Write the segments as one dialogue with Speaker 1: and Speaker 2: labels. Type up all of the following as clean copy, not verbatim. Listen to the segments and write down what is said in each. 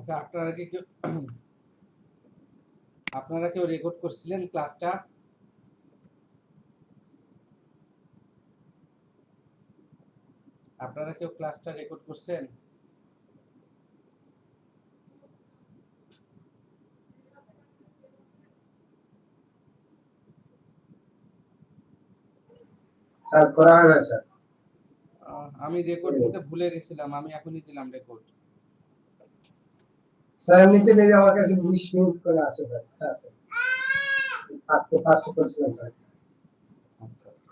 Speaker 1: আচ্ছা, আপনারা কেউ রেকর্ড করছিলেন ক্লাসটা? আপনারা কেউ ক্লাসটা রেকর্ড করছেন?
Speaker 2: স্যার করা হয় না স্যার।
Speaker 1: আমি রেকর্ড দিতে ভুলে গেছিলাম, আমি এখনই দিলাম রেকর্ড।
Speaker 2: স্যার এমনিতে দেখি আমার কাছে 20 মিনিট করে আছে স্যার, আছে। ফার্স্ট করছিলাম স্যার।
Speaker 1: আচ্ছা আচ্ছা।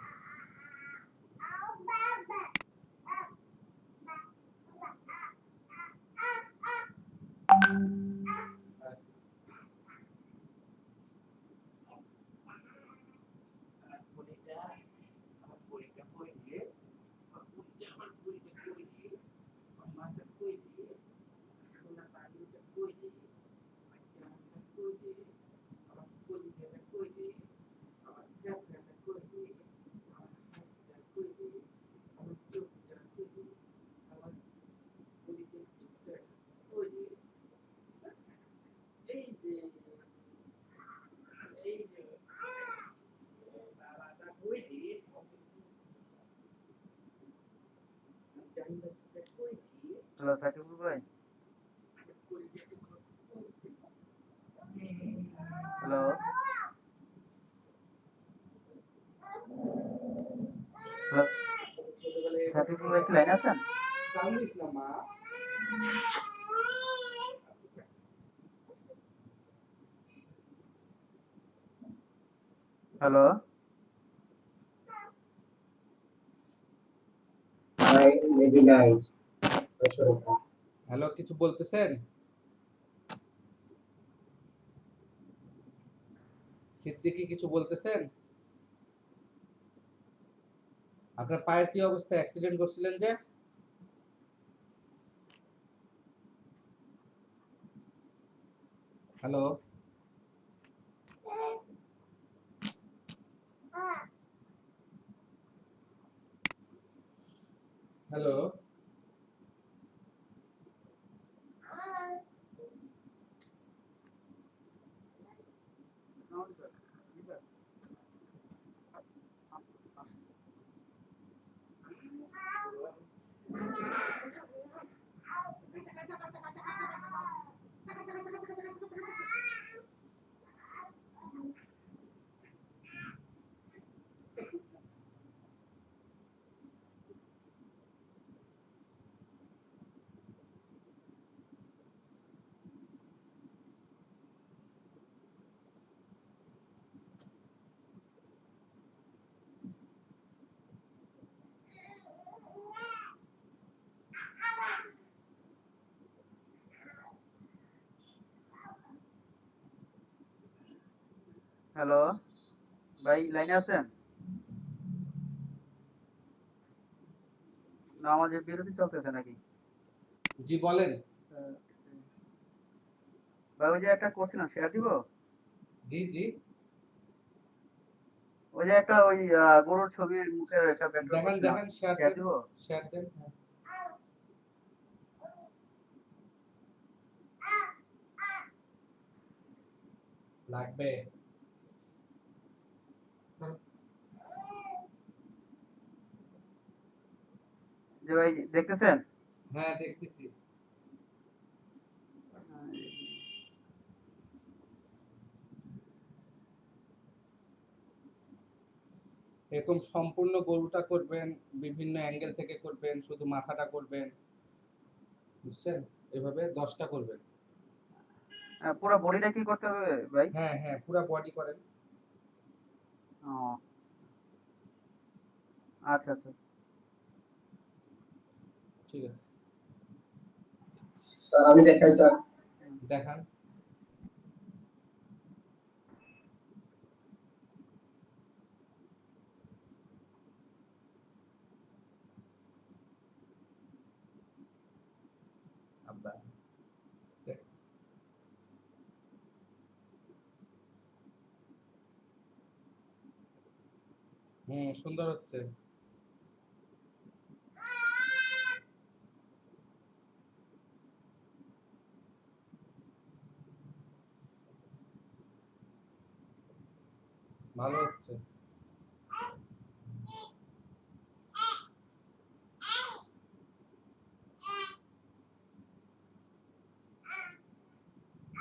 Speaker 3: হ্যালো সাকিবুল ভাই, হ্যালো সাকিবুল ভাই কি লাইনে আছেন? Hello
Speaker 2: maybe nice.
Speaker 1: হ্যালো, কিছু বলতেছেন? সিদ্দিকী কিছু বলতেছেন? আপনার পায়ের কি অবস্থা? অ্যাক্সিডেন্ট করছিলেন যে? হ্যালো হ্যালো
Speaker 3: হ্যালো ভাই, লাইনে আছেন? না আমাদের বিরতি চলতেছে নাকি?
Speaker 1: জি বলেন।
Speaker 3: ভাই ওই যে একটা করছিলাম, শেয়ার দিব?
Speaker 1: জি জি,
Speaker 3: ওই যে একটা ওই গরুর ছবির মুখের একটা ব্যাকড্রপ
Speaker 1: দেখেন
Speaker 3: করছিলাম,
Speaker 1: দেখেন, শেয়ার
Speaker 3: শেয়ার
Speaker 1: দেন,
Speaker 3: দিব?
Speaker 1: শেয়ার দেন। হ্যাঁ। লাগবে।
Speaker 3: যে ভাই দেখতেছেন?
Speaker 1: হ্যাঁ দেখতেছি। এরকম সম্পূর্ণ গরুটা করবেন, বিভিন্ন অ্যাঙ্গেল থেকে করবেন, শুধু মাথাটা করবেন, বুঝছেন? এভাবে 10টা করবেন।
Speaker 3: পুরো বডিটা কি করতে হবে ভাই?
Speaker 1: হ্যাঁ হ্যাঁ, পুরা বডি করেন।
Speaker 3: ও আচ্ছা আচ্ছা।
Speaker 1: ঠিক আছে,
Speaker 2: স্যার আমি দেখাই স্যার।
Speaker 1: দেখান। আব্বা দেখ। সুন্দর হচ্ছে। ভালো হচ্ছে।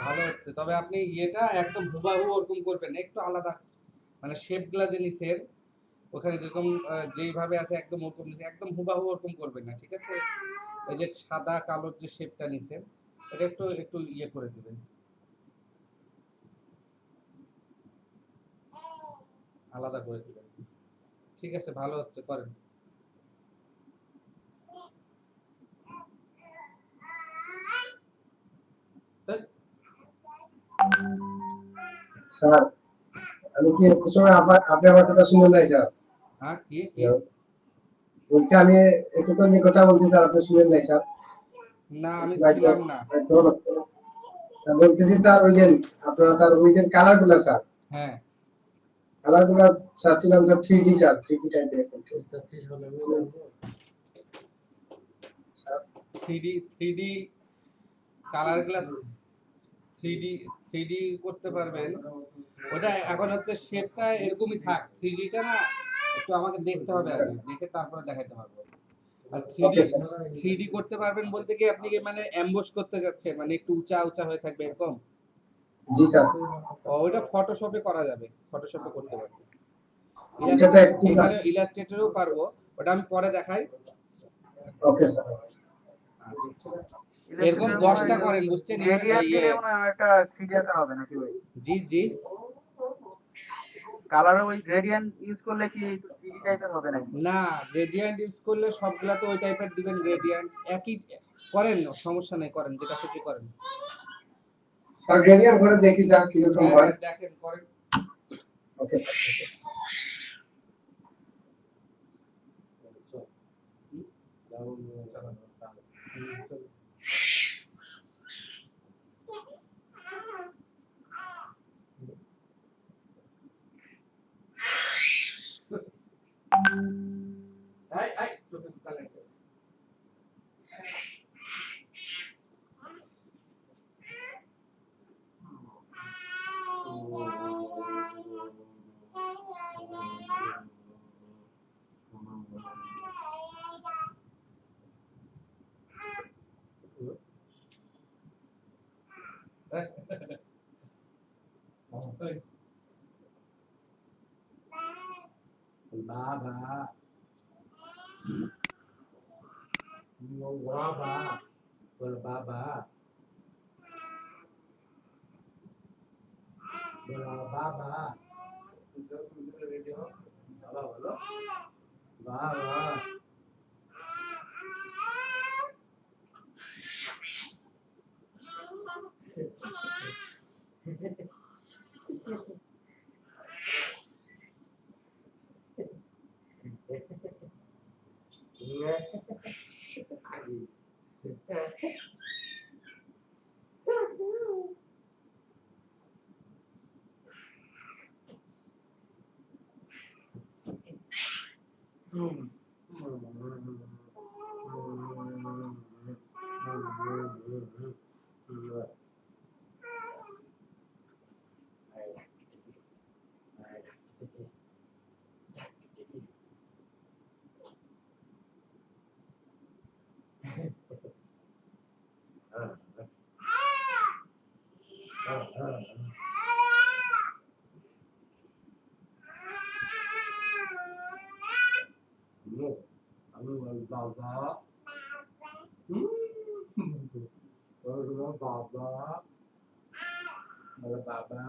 Speaker 1: ভালো হচ্ছে, তবে আপনি এটা একদম হুবাহু ওরকম করবেন না, একটু আলাদা, মানে শেপ গুলা যে নিছেন ওখানে যেরকম যেইভাবে আছে একদম ওরকম নিছেন, একদম হুবাহু ওরকম করবেন না, ঠিক আছে? এই যে সাদা কালোর যে শেপটা নিছেন এটা একটু একটু ইয়ে করে দিবেন, আলাদা করে দিবেন। ঠিক আছে, ভালো হচ্ছে, করেন। ধ্যাৎ,
Speaker 2: স্যার আমি কি কুসুমে আপনি আমার কথা শুনলেন নাই স্যার?
Speaker 1: হ্যাঁ কি কি?
Speaker 2: বলছি আমি এতক্ষণ যে কথা বলছি স্যার আপনি শুনলেন নাই স্যার?
Speaker 1: না, আমি
Speaker 2: একদম
Speaker 1: ছিলাম না।
Speaker 2: একদম বলতেছি স্যার ওই যে আপনারা স্যার ওই যে কালার গুলা স্যার,
Speaker 1: হ্যাঁ,
Speaker 2: কালার গুলা চাচ্ছিলাম স্যার 3D স্যার 3D টাইপের স্যার।
Speaker 1: থ্রি ডি কালার গুলা, থ্রি ডি করতে পারবেন। ওটা এখন হচ্ছে শেপটা এরকমই থাক, থ্রি ডিটা না একটু আমাকে দেখতে হবে আগে, দেখে তারপরে দেখাইতে পারবো। আর
Speaker 2: ওকে স্যার।
Speaker 1: থ্রি ডি করতে পারবেন বলতে কি আপনি কি মানে এমবস করতে যাচ্ছেন, মানে একটু উঁচা উঁচা হয়ে থাকবে এরকম?
Speaker 2: জি স্যার।
Speaker 1: ওইটা ফটোশপে করা যাবে, ফটোশপে করতে পারবো।
Speaker 2: এটা তো একটু
Speaker 1: এখানে ইলাস্ট্রেটরেও পারবো, ওটা আমি পরে দেখাই।
Speaker 2: Okay sir.
Speaker 1: আচ্ছা, ঠিক আছে। এরকম
Speaker 3: ইলাস্ট্রেটর মনে
Speaker 1: 10টা
Speaker 3: হয়
Speaker 1: করেন, বুঝছেন?
Speaker 3: গ্রেডিয়েন্ট
Speaker 1: ইয়ে,
Speaker 3: দিলে মনে হয় একটা 3D আঁকা হবে নাকি ভাই?
Speaker 1: জি জি।
Speaker 3: কালারে ওই গ্রেডিয়েন্ট ইউজ করলে কি একটু 3D টাইপের হবে নাকি?
Speaker 1: না, গ্রেডিয়েন্ট ইউজ করলে সবগুলা তো ওই টাইপের দিবেন, গ্রেডিয়েন্ট একই। করেন, সমস্যা নেই, করেন, যেটা খুশি করেন।
Speaker 2: স্যার গ্রেডিয়েন্ট করে দেখি স্যার কিরকম
Speaker 1: হ্যাঁ
Speaker 2: হয়।
Speaker 1: হ্যাঁ, দেখেন, করেন।
Speaker 2: Okay sir.
Speaker 1: এই এই চোখে দুটা লাগে। বাবা, বাবা, বল বাবা, বল বাবা। রেডি হও, বাবা বলো, বাবা। আমি বল বাবা, বল বাবা, বল বাবা,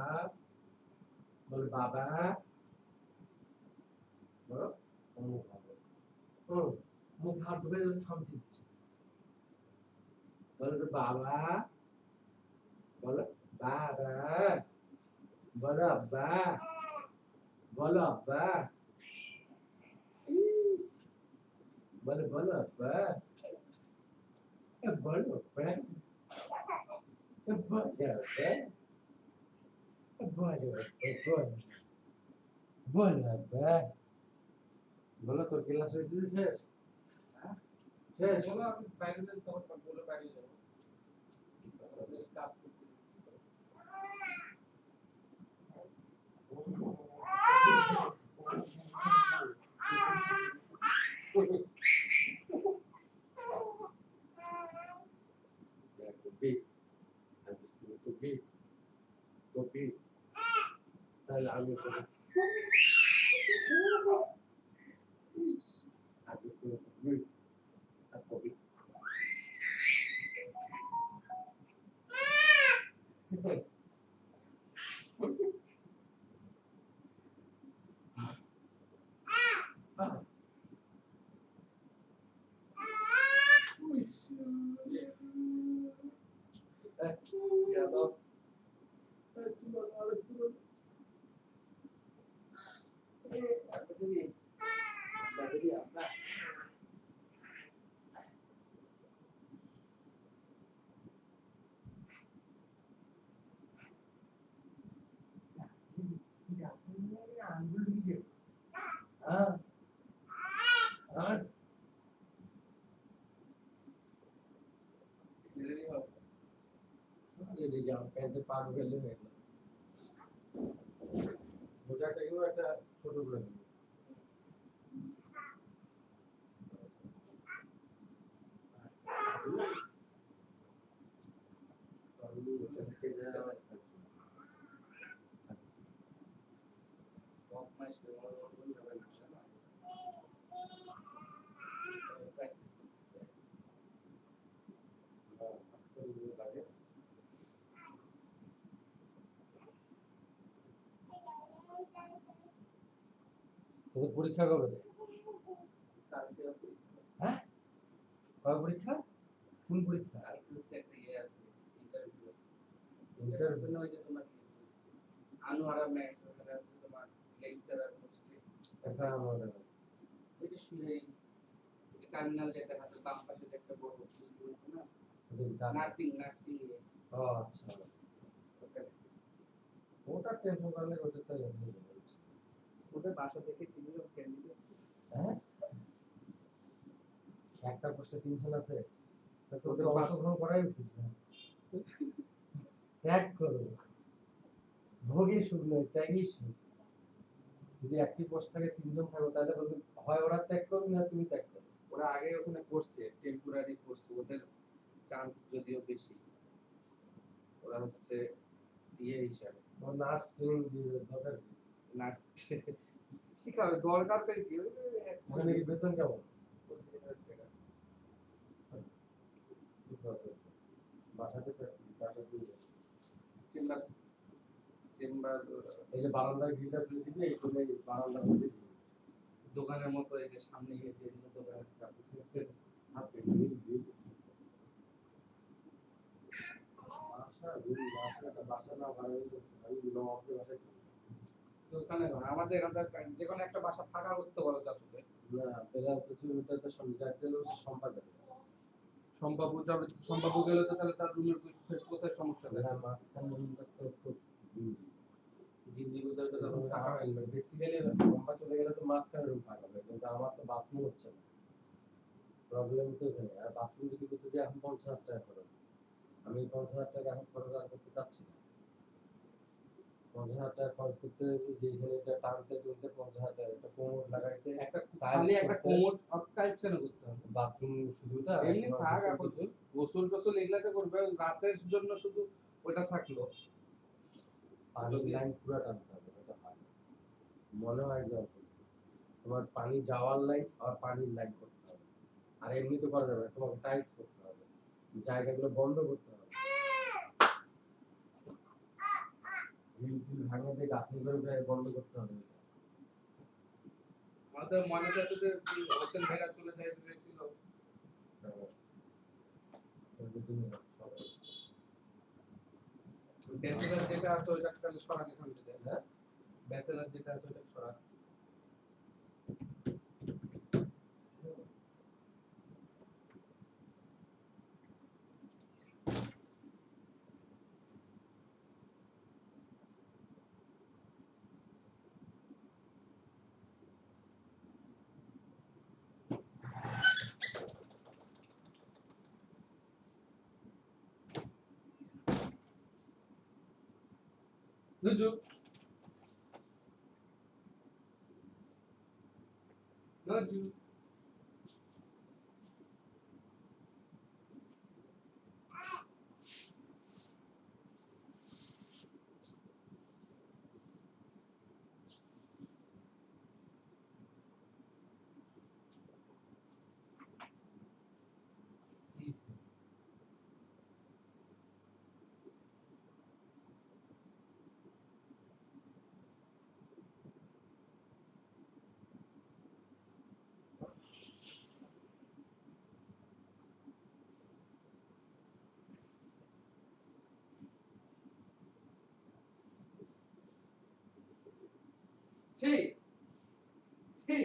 Speaker 1: বল বাবা, বলো, মুখ হাত ধুয়ে থাম দিচ্ছে, বলো তো বাবা, বলো বাবা, বলো আব্বা, বলো আব্বা, বলো বলো আব্বা, বলো আব্বা, বলো আব্বা, বলো আব্বা, বলো আব্বা, বলো তোর ক্লাস হয়েছে শেষ? হ্যাঁ? শেষ হলো, আমি বাইরে যাই, তখন বলে বাইরে যাবো, কাজ করতে।
Speaker 4: কপি তাহলে আমি কপি আগে তো আর কপি
Speaker 1: यादव
Speaker 4: প্যান্টের পা ঢুকালে হয়ে গেল মোজাটাকেও একটা ছোট করে দিল লাগে তোদের পরীক্ষা কবে হ্যাঁ কবে পরীক্ষা কোন পরীক্ষা
Speaker 1: আনোয়ারা ম্যাথস ওখানে হচ্ছে তোমার লেকচারার পোস্টে
Speaker 4: এটা আমাদের
Speaker 1: ওই যে শুনে টার্মিনাল যেটা হাতে বাম পাশে যে একটা বড় বিল্ডিং আছে না নার্সিং
Speaker 4: ও আচ্ছা ওটা টেনশন করলে ওটা তো হয়ে যাবে
Speaker 1: ওদের বাসা থেকে তিনজন ক্যান্ডিডেট
Speaker 4: হ্যাঁ একটা পোস্টে 300 আছে তা তো
Speaker 1: ওদের
Speaker 4: ওদের
Speaker 1: বাস-
Speaker 4: অংশগ্রহণ করাই উচিত না ত্যাগ করো ভোগই সুখ নয় ত্যাগই সুখ যদি একটি পোস্ট থাকে 3 জন থাকো তাহলে বলতে হয় ওরা ত্যাগ করবে না তুমি ত্যাগ করবে
Speaker 1: ওরা আগে ওখানে করছে টেম্পোরারি করছে ওদের চান্স যদিও বেশি ওরা হচ্ছে ইয়ে হিসাবে
Speaker 4: ও নার্স ট্রেনিং দিয়ে দরকার কি?
Speaker 1: নার্স শিখাবে দরকার পেয়ে কি
Speaker 4: ওখানে কি বেতন কেমন কি দরকার? বাসাতে বাসাতে
Speaker 1: চেম্বার চেম্বার
Speaker 4: এই যে বারান্দার গ্রিলটা খুলে দিবি এই করে বারান্দা খুলে দিবি
Speaker 1: দোকানের মতো এই যে সামনে গিয়ে দিয়ে দিল দোকানের চাবি
Speaker 4: হাতে গ্রিল গ্রিল বাসা না ভাড়া নিলে আমি নবাবদের বাসায় চলে যাই।
Speaker 1: তো ওখানে না, আমাদের এখানকার যে কোনো একটা বাসা ফাঁকা করতে বলো চাচুকে
Speaker 4: না পেলা তো চুরিটা তো সন্ধ্যাতে সম্পা যাবে
Speaker 1: সম্ভাব্য গেলে তো তাহলে তার রুমের কোথায় সমস্যা
Speaker 4: না
Speaker 1: থাকে
Speaker 4: মাঝখানে রুমটা তো খুব গিঞ্জি
Speaker 1: গিঞ্জি বলতে ওটা তখন ফাঁকা হয়ে যাবে
Speaker 4: বেসিক্যালি সম্পা চলে গেলে তো মাঝখানে রুম ফাঁকা হবে কিন্তু আমার তো বাথরুম হচ্ছে না প্রবলেম তো এখানে আর বাথরুম যদি করতে যাই এখন 50,000 টাকা খরচ আমি 50,000 টাকা এখন খরচ আর করতে চাচ্ছি না 50,000 টাকা খরচ করতে যেখানে এটা টানতে তুলতে 50,000 টাকা একটা কোমর লাগাইতে
Speaker 1: একটা খালি একটা কোমোড টাইলস কেন করতে হবে
Speaker 4: বাথরুম শুধুটা
Speaker 1: এমনি
Speaker 4: তোমার
Speaker 1: থাক
Speaker 4: গোসল
Speaker 1: এখন
Speaker 4: টোসল।
Speaker 1: গোসল টোসল এগুলাতে করবে রাতের জন্য শুধু ওটা থাকলো
Speaker 4: পানির
Speaker 1: যদি-
Speaker 4: লাইন পুরো টানতে হবে এটা হয় না। মনে হয় যে অল্প। তোমার পানি যাওয়ার লাইন আর পানির লাইন করতে হবে আর এমনি তো করা যাবে না, তোমাকে টাইলস করতে হবে জায়গাগুলো বন্ধ করতে হবে রিল টিল ভাঙে দিয়ে গাঁথনি করে প্রায় বন্ধ করতে হবে এটা।
Speaker 1: আমাদের মনে করছে যে হোসেন ভাইরা চলে যায় গেছিল
Speaker 4: ওটা তুমি সবাই
Speaker 1: ব্যাচেলার যেটা আছে ওইটা তাহলে সরান এখান থেকে
Speaker 4: হ্যাঁ
Speaker 1: ব্যাচেলার যেটা আছে ওইটা সরান Nuju. Nuju. ছি ছি।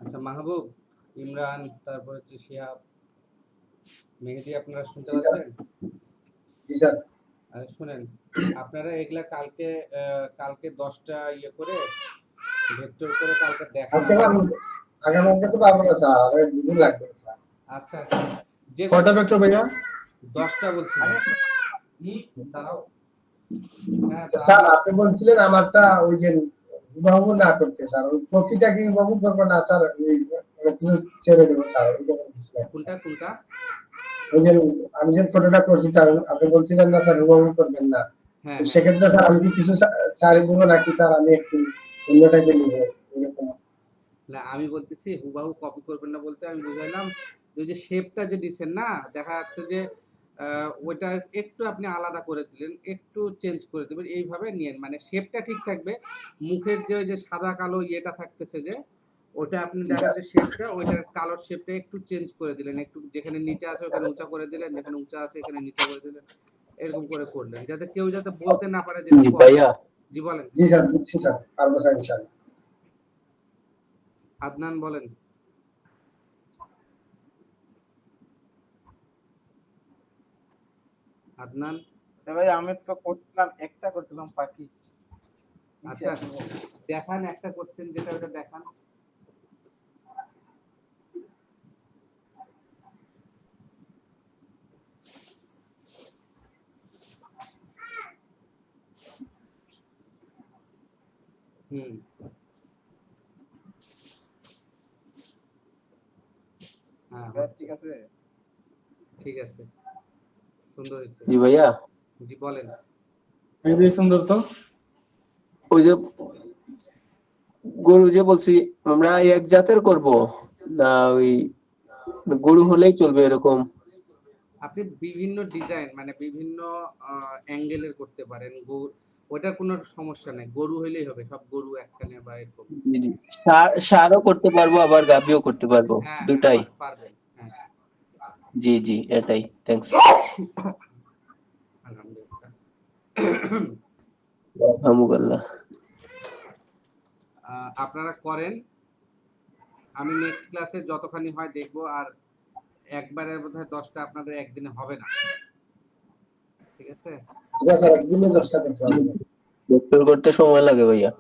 Speaker 1: আচ্ছা মাহবুব, ইমরান, তারপর হচ্ছে শিহাব, মেহেদী, আপনারা শুনতে
Speaker 2: জি স্যার।
Speaker 1: পাচ্ছেন?
Speaker 2: জি স্যার।
Speaker 1: শুনেন, আপনারা এগুলা কালকে কালকে 10টা ইয়ে করে ভেক্টর করে কালকে দেখান
Speaker 2: আজকে
Speaker 1: আমার।
Speaker 2: পারবো না। আগামীকালকে তো পারবো না স্যার, আরো 2 দিন লাগবে স্যার।
Speaker 1: আচ্ছা আচ্ছা, যে
Speaker 5: কয়টা ভেক্টর ভাইয়া?
Speaker 1: 10টা বলছিলাম।
Speaker 3: আরে
Speaker 1: দাঁড়াও। হ্যাঁ,
Speaker 2: তো
Speaker 1: তো
Speaker 2: স্যার
Speaker 1: আমি
Speaker 2: আপনি বলছিলেন আমারটা ওই যে হুবহু না করতে স্যার, ওই কপিটা কি হুবহু করবো না স্যার, ওই মানে কিছু ছেড়ে দেবো স্যার, ওইটা বলছিলেন
Speaker 1: কোনটা
Speaker 2: স্যার।
Speaker 1: কোনটা?
Speaker 2: ওই যে আমি যে ফটোটা করছি স্যার, আপনি বলছিলেন না স্যার হুবহু করবেন না।
Speaker 1: হ্যাঁ
Speaker 2: তো
Speaker 1: হ্যাঁ,
Speaker 2: সেক্ষেত্রে স্যার আমি কি কিছু ছাড় দেবো নাকি স্যার আমি একটু অন্যটাকে নিবো এরকম?
Speaker 1: না আমি বলতেছি হুবাহু কপি করবেন না বলতে আমি বুঝাইলাম যে ওই যে শেপটা যে দিছেন না, দেখা যাচ্ছে যে ওইটা একটু আপনি আলাদা করে দিলেন, একটু চেঞ্জ করে দেবেন, এইভাবে নিয়েন, মানে শেপটা ঠিক থাকবে, মুখের যে ওই যে সাদা কালো ইয়েটা থাকতেছে যে ওটা আপনি
Speaker 2: জি
Speaker 1: দেখেন
Speaker 2: স্যার।
Speaker 1: যে শেপটা ওইটার কালোর শেপটা একটু চেঞ্জ করে দিলেন, একটু যেখানে নিচে আছে ওখানে উঁচা করে দিলেন, যেখানে উঁচা আছে এখানে নিচা করে দিলেন, এরকম করে করলেন যাতে কেউ যাতে বলতে না পারে যেটা
Speaker 5: জি
Speaker 1: কপি।
Speaker 5: ভাইয়া।
Speaker 1: জি বলেন।
Speaker 2: জি স্যার, বুঝছি স্যার, পারবো স্যার ইনশাআল্লাহ।
Speaker 1: আদনান বলেন। আদনান।
Speaker 3: ভাই আমি তো করছিলাম, একটা করছিলাম পাখি।
Speaker 1: আচ্ছা, দেখান একটা কোশ্চেন যেটা ওটা দেখান। হুম। হ্যাঁ হচ্ছে।
Speaker 3: ঠিক আছে।
Speaker 1: ঠিক আছে, সুন্দর হয়েছে।
Speaker 5: জি ভাইয়া।
Speaker 1: জি বলেন।
Speaker 5: এই যে সুন্দর তো।
Speaker 6: ওই যে গরু যে বলছি, আমরা এক জাতের করব না ওই গরু হলেই চলবে এরকম?
Speaker 1: আপনি বিভিন্ন ডিজাইন মানে বিভিন্ন অ্যাঙ্গেলের করতে পারেন, ওটা কোনো সমস্যা নাই, গরু হইলেই হবে, সব গরু একখানে বা এরকম।
Speaker 6: জি, জি। ষাঁড়ও করতে পারবো আবার গাভীও করতে পারবো,
Speaker 1: হ্যাঁ হ্যাঁ,
Speaker 6: দুটাই।
Speaker 1: পারবেন, হ্যাঁ।
Speaker 6: জি জি, এটাই, থ্যাঙ্কস।
Speaker 1: আলহামদুলিল্লাহ।
Speaker 6: আলহামদুলিল্লাহ।
Speaker 1: আপনারা করেন, আমি নেক্সট ক্লাসে যতখানি হয় দেখবো, আর একবারে বোধহয় 10টা আপনাদের একদিনে হবে না, ঠিক আছে?
Speaker 2: ঠিক আছে স্যার, একদিনে 10টা করতে
Speaker 6: জি,
Speaker 2: পারবো।
Speaker 6: ভেক্টর করতে সময় লাগে ভাইয়া।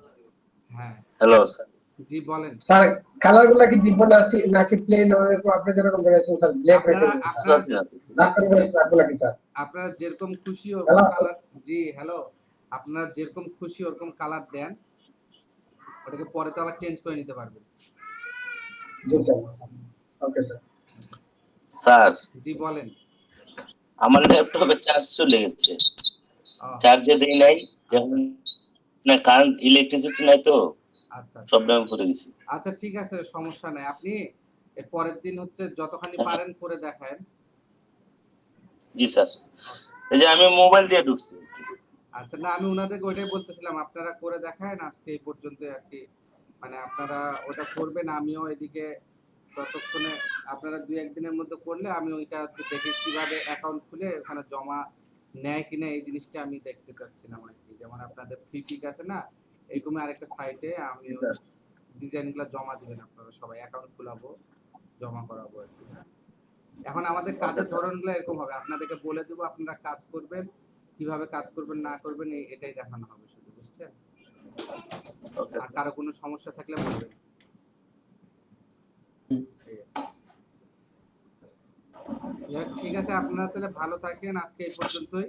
Speaker 1: হ্যাঁ।
Speaker 7: Hello sir.
Speaker 1: জি বলেন।
Speaker 2: স্যার কালার গুলা কি দিব না নাকি প্লেন এরকম আপনি যেরকম বলেছেন স্যার, ব্ল্যাক রেখে
Speaker 1: আপনারা
Speaker 2: দেবো স্যার?
Speaker 1: আপনারা যে
Speaker 2: ব্ল্যাক করে
Speaker 1: যে
Speaker 2: রাখবো নাকি স্যার?
Speaker 1: আপনারা যেরকম খুশি ওরকম
Speaker 2: হ্যালো।
Speaker 1: কালার। জি হ্যালো, আপনারা যেরকম খুশি ওরকম কালার দেন, ওটাকে পরে তো আবার চেঞ্জ করে নিতে পারবেন।
Speaker 2: জি স্যার। Okay sir.
Speaker 7: স্যার,
Speaker 1: জি বলেন।
Speaker 7: আমার ল্যাপটপে চার্জ চলে গেছে,
Speaker 1: আহ,
Speaker 7: চার্জে দেই নাই, যখন
Speaker 1: আচ্ছা
Speaker 7: না কারেন্ট ইলেকট্রিসিটি নাই তো
Speaker 1: আচ্ছা
Speaker 7: প্রবলেমে পড়ে গেছি।
Speaker 1: আচ্ছা, ঠিক আছে, সমস্যা নাই, আপনি এর পরের দিন হচ্ছে যতখানি পারেন করে দেখায়েন।
Speaker 7: জি স্যার, এই যে আমি মোবাইল দিয়ে ঢুকছি।
Speaker 1: আচ্ছা, না আমি ওনাদেরকে ওইটাই বলতেছিলাম, আপনারা করে দেখায়েন আজকে এই পর্যন্ত আর কি, মানে আপনারা ওটা করবেন, আমিও এদিকে ততক্ষণে আপনারা 2-1 দিনের মধ্যে করলে আমি ওইটা হচ্ছে দেখি কিভাবে অ্যাকাউন্ট খুলে ওখানে জমা নেয় কিনা, এই জিনিসটা আমি দেখতে চাচ্ছিলাম আর কি। যেমন আপনাদের ফ্রি পিক আছে না, এরকমই আরেকটা সাইটে আমি ওই ডিজাইনগুলো জমা দিবেন, আপনারা সবাই অ্যাকাউন্ট খোলাবো, জমা করাবো আর কি। এখন আমাদের কাজের ধরনগুলো এরকম হবে, আপনাদেরকে বলে দেবো, আপনারা কাজ করবেন, কিভাবে কাজ করবেন না করবেন এটাই দেখানো হবে শুধু, বুঝছেন?
Speaker 7: ওকে
Speaker 1: আর কারো কোনো সমস্যা থাকলে বলবেন। ঠিক আছে, আপনারা তাহলে ভালো থাকেন, আজকে এই পর্যন্তই।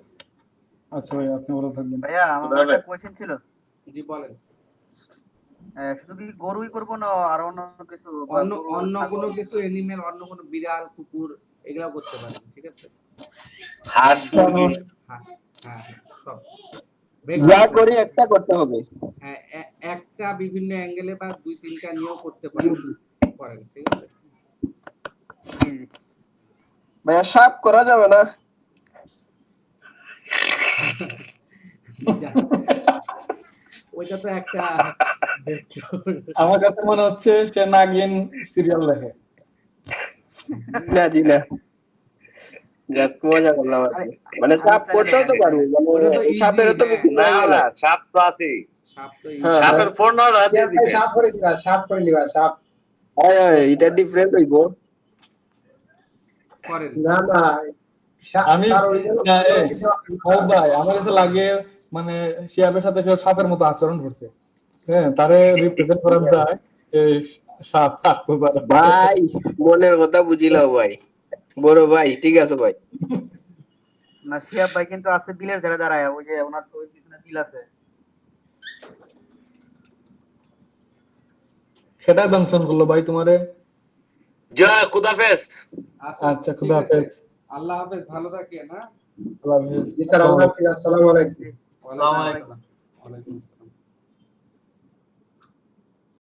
Speaker 5: আচ্ছা ভাই, আপনি ভালো থাকবেন।
Speaker 3: ভাইয়া আমার
Speaker 7: দাঁড়ান।
Speaker 3: একটা কোয়েশ্চেন ছিল,
Speaker 1: জি বলেন।
Speaker 3: শুধু কি গরুই করব না আর অন্য কিছু বা
Speaker 1: অন্য
Speaker 3: গরু,
Speaker 1: অন্য
Speaker 3: ছাগল?
Speaker 1: কোনো কিছু এনিমেল, অন্য কোনো বিড়াল কুকুর এগুলাও করতে পারেন, ঠিক আছে?
Speaker 7: হাঁস মুরগি
Speaker 1: হ্যাঁ হ্যাঁ সব
Speaker 6: যা করি একটা করতে হবে।
Speaker 1: হ্যাঁ, একটা বিভিন্ন অ্যাঙ্গেলে বা 2-3টা নিয়েও করতে পারেন, ঠিক আছে?
Speaker 3: জি, জি।
Speaker 6: ভাইয়া সাপ করা যাবে না?
Speaker 1: যা- ওইটা তো একটা
Speaker 5: আমার কাছে মনে হচ্ছে সে নাগিন সিরিয়াল দেখে।
Speaker 6: না জি না, যাক মজা করলাম আর কি। মানে সাপ করতেও তো পারবো,
Speaker 1: ওটা তো
Speaker 6: মানে
Speaker 1: easy,
Speaker 6: সাপের তো
Speaker 1: হ্যাঁ।
Speaker 6: বিভিন্ন
Speaker 7: না
Speaker 6: angle
Speaker 7: না
Speaker 6: আছে।
Speaker 7: সাপ তো আছে,
Speaker 1: সাপ তো
Speaker 6: হ্যাঁ।
Speaker 7: সাপের ফোন না রাতে
Speaker 2: ভাই
Speaker 7: দিবে।
Speaker 2: সাফ করে দিবা, সাফ করে দিবা, সাফ।
Speaker 6: হয় হয়, এটা ডিফারেন্ট হইবো।
Speaker 1: করেন।
Speaker 2: না না
Speaker 5: আমি
Speaker 2: স্যার ওই জন্য
Speaker 5: না, ভাই আমার কাছে লাগে মানে শিয়াবের সাথে কেউ সাপের মতো আচরণ করছে। হ্যাঁ, তারে রিপ্রেজেন্ট করা যায় এই সাপ থাকতো তারা।
Speaker 6: ভাই মনের কথা বুঝিলাম ভাই, বড় ভাই, ঠিক আছে ভাই।
Speaker 3: না শিয়াব ভাই কিন্তু আছে বিলের ধারে দাঁড়ায়, ওই যে ওনার তো ওই পিছনে বিল আছে।
Speaker 5: সেটা দংশন করলো ভাই তোমারে।
Speaker 7: জয় খুদাফেজ।
Speaker 1: আচ্ছা
Speaker 5: আচ্ছা,
Speaker 1: ঠিক
Speaker 5: খুদা
Speaker 1: আছে,
Speaker 5: হাফেজ।
Speaker 1: আল্লাহ হাফেজ, ভালো থাকেন। হ্যাঁ,
Speaker 5: আল্লাহ হাফেজ।
Speaker 2: জি স্যার, আল্লাহ হাফেজ, আসসালামু আলাইকুম।
Speaker 1: ওয়ালাইকুম আসসালাম। ওয়ালাইকুম আসসালাম।